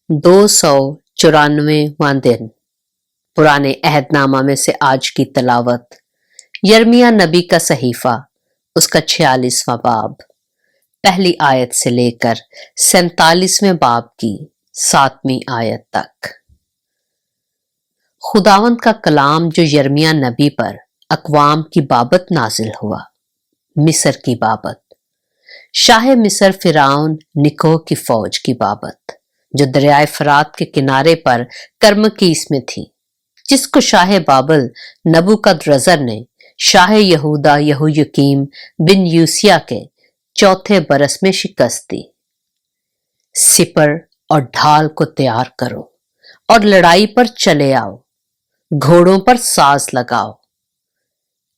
294वां दिन। पुराने अहदनामा में से आज की तलावत यर्मिया नबी का सहीफा, उसका 46वां बाब, पहली आयत से लेकर 47वें बाब की 7वीं आयत तक। खुदावंद का कलाम जो यर्मिया नबी पर अक़वाम की बाबत नाजिल हुआ, मिस्र की बाबत, शाह मिस्र फिरौन निको की फौज की बाबत, जो दरियाए फरात के किनारे पर कर्मकीस में थी, जिसको शाह बाबल नबूकदरज़र ने शाह यहूदा यहोयाकीम बिन यूसिया के चौथे बरस में शिकस्त दी। सिपर और ढाल को तैयार करो और लड़ाई पर चले आओ, घोड़ों पर साज लगाओ।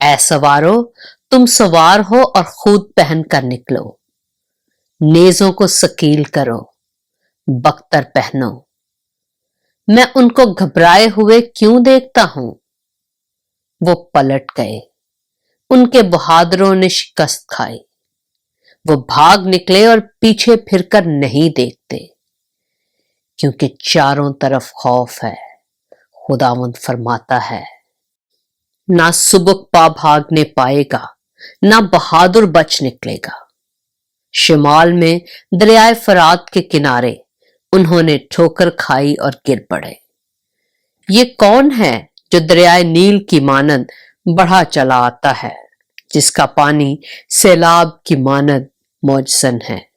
ऐ सवारो, तुम सवार हो और खूद पहन कर निकलो। नेज़ों को सकील करो, बख्तर पहनो। मैं उनको घबराए हुए क्यों देखता हूं? वो पलट गए, उनके बहादुरों ने शिकस्त खाई। वो भाग निकले और पीछे फिरकर नहीं देखते, क्योंकि चारों तरफ खौफ है। खुदावंद फरमाता है, ना सुबक पा भागने पाएगा, ना बहादुर बच निकलेगा। शिमाल में दरियाए फरात के किनारे उन्होंने ठोकर खाई और गिर पड़े। ये कौन है जो दरियाए नील की मानद बढ़ा चला आता है, जिसका पानी सैलाब की मानद मौजसन है।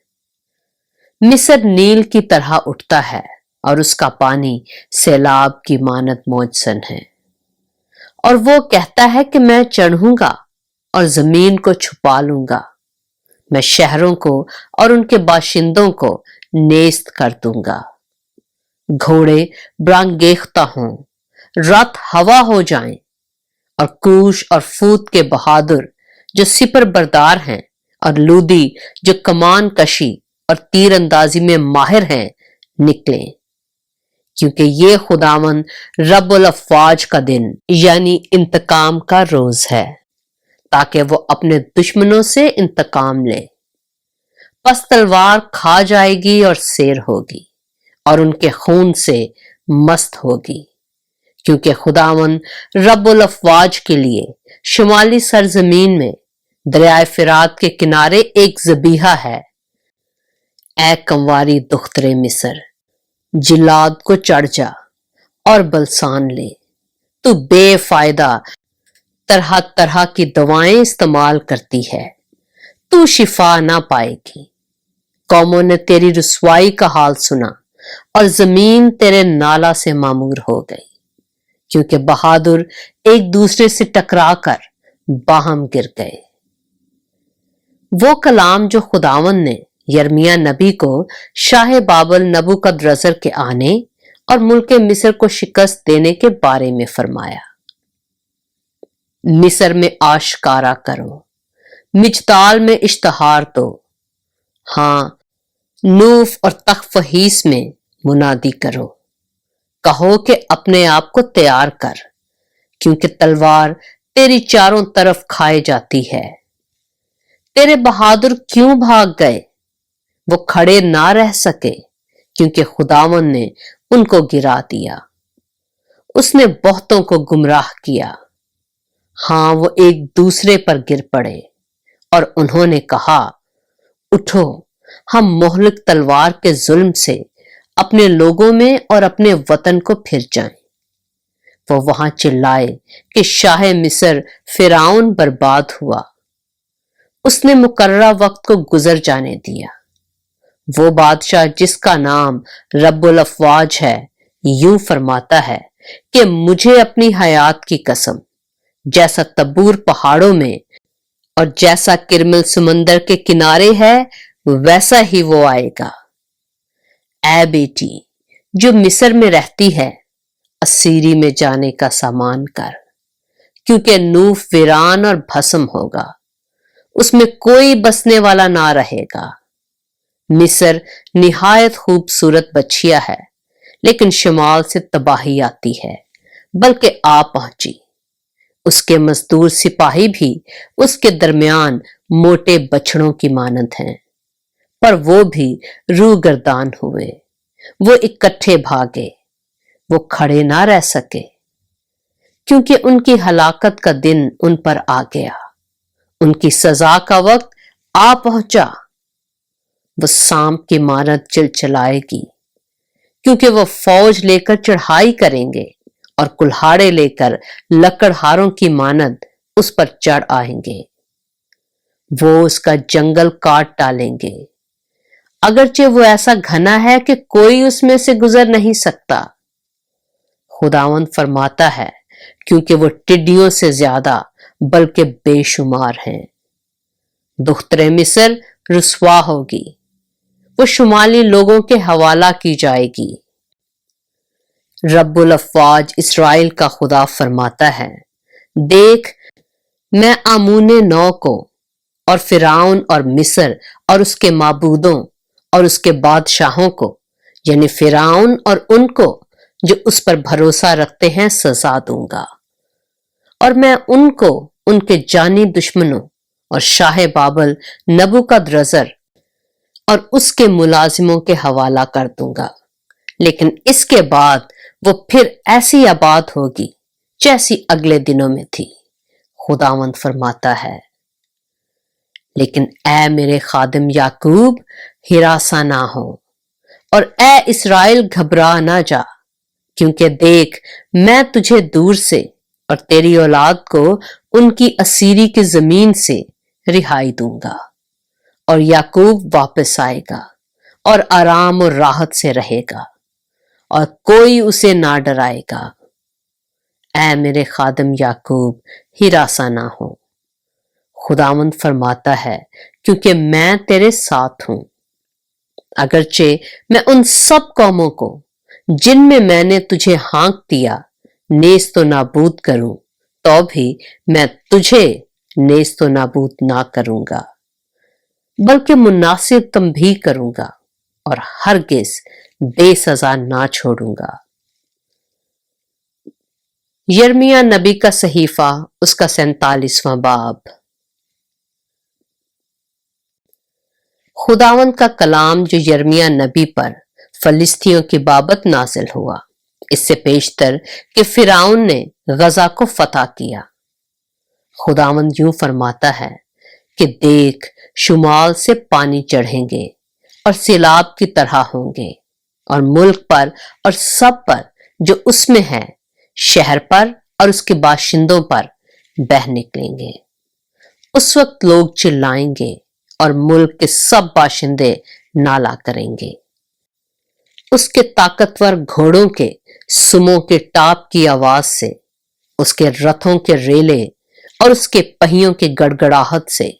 मिस्र नील की तरह उठता है और उसका पानी सैलाब की मानद मौजसन है। और वो कहता है कि मैं चढ़ूंगा और जमीन को छुपा लूंगा, मैं शहरों को और उनके बाशिंदों को नेस्त कर दूंगा। घोड़े ब्रांगेख्ता हों, रथ हवा हो जाएं, और कूश और फूत के बहादुर जो सिपर बरदार हैं, और लूदी जो कमान कशी और तीर अंदाजी में माहिर हैं, निकलें। क्योंकि ये खुदावंद रब्बुल अफ़वाज का दिन यानी इंतकाम का रोज है, ताकि वो अपने दुश्मनों से इंतकाम ले। पस तलवार खा जाएगी और सेर होगी और उनके खून से मस्त होगी, क्योंकि खुदावंद रब्बुल अफ़वाज के लिए शुमाली सरजमीन में दरियाए फिरात के किनारे एक ज़बीहा है। ऐ कंवारी दुख्तरे मिस्र, जिलाद को चढ़ जा और बलसान ले। तू बेफायदा तरह तरह की दवाएं इस्तेमाल करती है, तू शिफा ना पाएगी। कौमों ने तेरी रुसवाई का हाल सुना और जमीन तेरे नाला से मामूर हो गई, क्योंकि बहादुर एक दूसरे से टकरा कर बाहम गिर गए। वो कलाम जो खुदावंद ने यर्मिया नबी को शाह बाबल नबूकदरज़र के आने और मुल्क मिस्र को शिकस्त देने के बारे में फरमाया। मिस्र में आशकारा करो, मिजताल में इश्तहार दो, हाँ नूफ और तखफहीस में मुनादी करो। कहो कि अपने आप को तैयार कर, क्योंकि तलवार तेरी चारों तरफ खाए जाती है। तेरे बहादुर क्यों भाग गए? वो खड़े ना रह सके, क्योंकि खुदावंद ने उनको गिरा दिया। उसने बहुतों को गुमराह किया। हाँ, वो एक दूसरे पर गिर पड़े और उन्होंने कहा, उठो, हम मोहलिक तलवार के जुल्म से अपने लोगों में और अपने वतन को फिर जाएं। वो वहां चिल्लाए कि शाह मिस्र फिरौन बर्बाद हुआ, उसने मुकर्ररा वक्त को गुजर जाने दिया। वो बादशाह जिसका नाम रब्बुल अफ़वाज है, यूं फरमाता है कि मुझे अपनी हयात की कसम, जैसा तबूर पहाड़ों में और जैसा किरमिल समंदर के किनारे है, वैसा ही वो आएगा। ऐ बेटी जो मिस्र में रहती है, असीरी में जाने का सामान कर, क्योंकि नूफ वीरान और भस्म होगा, उसमें कोई बसने वाला ना रहेगा। मिस्र निहायत खूबसूरत बछिया है, लेकिन शुमाल से तबाही आती है, बल्कि आ पहुंची। उसके मजदूर सिपाही भी उसके दरमियान मोटे बछड़ों की मानद हैं, पर वो भी रूह गर्दान हुए। وہ اکٹھے بھاگے، وہ کھڑے نہ رہ سکے، کیونکہ ان کی ہلاکت کا دن ان پر آ گیا، ان کی سزا کا وقت آ پہنچا۔ وہ سانپ کی مانند چلچلائے گی، کیونکہ وہ فوج لے کر چڑھائی کریں گے اور کلہاڑے لے کر لکڑہاروں کی مانند اس پر چڑھ آئیں گے۔ وہ اس کا جنگل کاٹ ڈالیں گے، اگرچہ وہ ایسا گھنا ہے کہ کوئی اس میں سے گزر نہیں سکتا۔ خداوند فرماتا ہے، کیونکہ وہ ٹڈیوں سے زیادہ بلکہ بے شمار ہیں۔ دختر مصر رسوا ہوگی، وہ شمالی لوگوں کے حوالہ کی جائے گی۔ رب الافواج اسرائیل کا خدا فرماتا ہے، دیکھ، میں آمون نو کو اور فرعون اور مصر اور اس کے معبودوں اور اس کے بادشاہوں کو، یعنی فرعون اور ان کو جو اس پر بھروسہ رکھتے ہیں، سزا دوں گا، اور میں ان کو ان کے جانی دشمنوں اور شاہ بابل نبوکدنضر اور اس کے ملازموں کے حوالہ کر دوں گا۔ لیکن اس کے بعد وہ پھر ایسی آباد ہوگی جیسی اگلے دنوں میں تھی، خداوند فرماتا ہے۔ لیکن اے میرے خادم یعقوب، ہراساں نہ ہو، اور اے اسرائیل گھبرا نہ جا، کیونکہ دیکھ، میں تجھے دور سے اور تیری اولاد کو ان کی اسیری کی زمین سے رہائی دوں گا، اور یعقوب واپس آئے گا اور آرام اور راحت سے رہے گا، اور کوئی اسے نہ ڈرائے گا۔ اے میرے خادم یعقوب، ہراساں نہ ہو، خداوند فرماتا ہے، کیونکہ میں تیرے ساتھ ہوں۔ اگرچہ میں ان سب قوموں کو جن میں میں نے تجھے ہانک دیا نیست و نابود کروں، تو بھی میں تجھے نیست و نابود نہ کروں گا، بلکہ مناسب تنبیہ کروں گا اور ہرگز بے سزا نہ چھوڑوں گا۔ یرمیہ نبی کا صحیفہ، اس کا 47واں باب۔ خداوند کا کلام جو یرمیہ نبی پر فلسطینیوں کی بابت نازل ہوا، اس سے پیشتر کہ فرعون نے غزہ کو فتح کیا۔ خداوند یوں فرماتا ہے کہ دیکھ، شمال سے پانی چڑھیں گے اور سیلاب کی طرح ہوں گے، اور ملک پر اور سب پر جو اس میں ہے، شہر پر اور اس کے باشندوں پر بہہ نکلیں گے۔ اس وقت لوگ چلائیں گے اور ملک کے سب باشندے نالہ کریں گے۔ اس کے طاقتور گھوڑوں کے سموں کے ٹاپ کی آواز سے، اس کے رتھوں کے ریلے اور اس کے پہیوں کی گڑگڑاہٹ سے،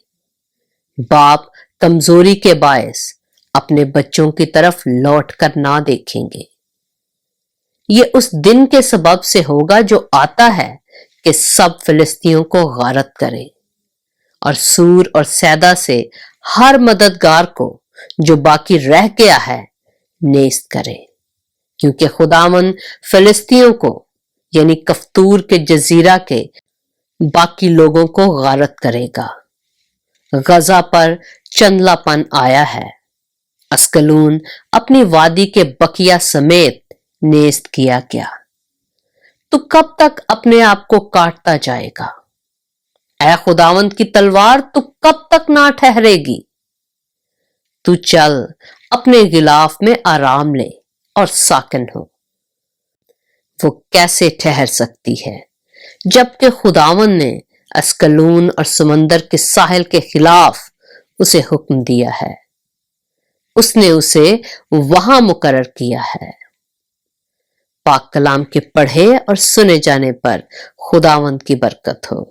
باپ کمزوری کے باعث اپنے بچوں کی طرف لوٹ کر نہ دیکھیں گے۔ یہ اس دن کے سبب سے ہوگا جو آتا ہے کہ سب فلسطینیوں کو غارت کرے، اور سور اور سیدا سے ہر مددگار کو جو باقی رہ گیا ہے نیست کرے، کیونکہ خداوند فلسطینیوں کو، یعنی کفتور کے جزیرہ کے باقی لوگوں کو غارت کرے گا۔ غزہ پر چندلا پن آیا ہے، اسکلون اپنی وادی کے بقیہ سمیت نیست کیا گیا۔ تو کب تک اپنے آپ کو کاٹتا جائے گا؟ اے خداوند کی تلوار، تو کب تک نہ ٹھہرے گی؟ تو چل، اپنے غلاف میں آرام لے اور ساکن ہو۔ وہ کیسے ٹھہر سکتی ہے جبکہ خداوند نے اسکلون اور سمندر کے ساحل کے خلاف اسے حکم دیا ہے، اس نے اسے وہاں مقرر کیا ہے۔ پاک کلام کے پڑھے اور سنے جانے پر خداوند کی برکت ہو۔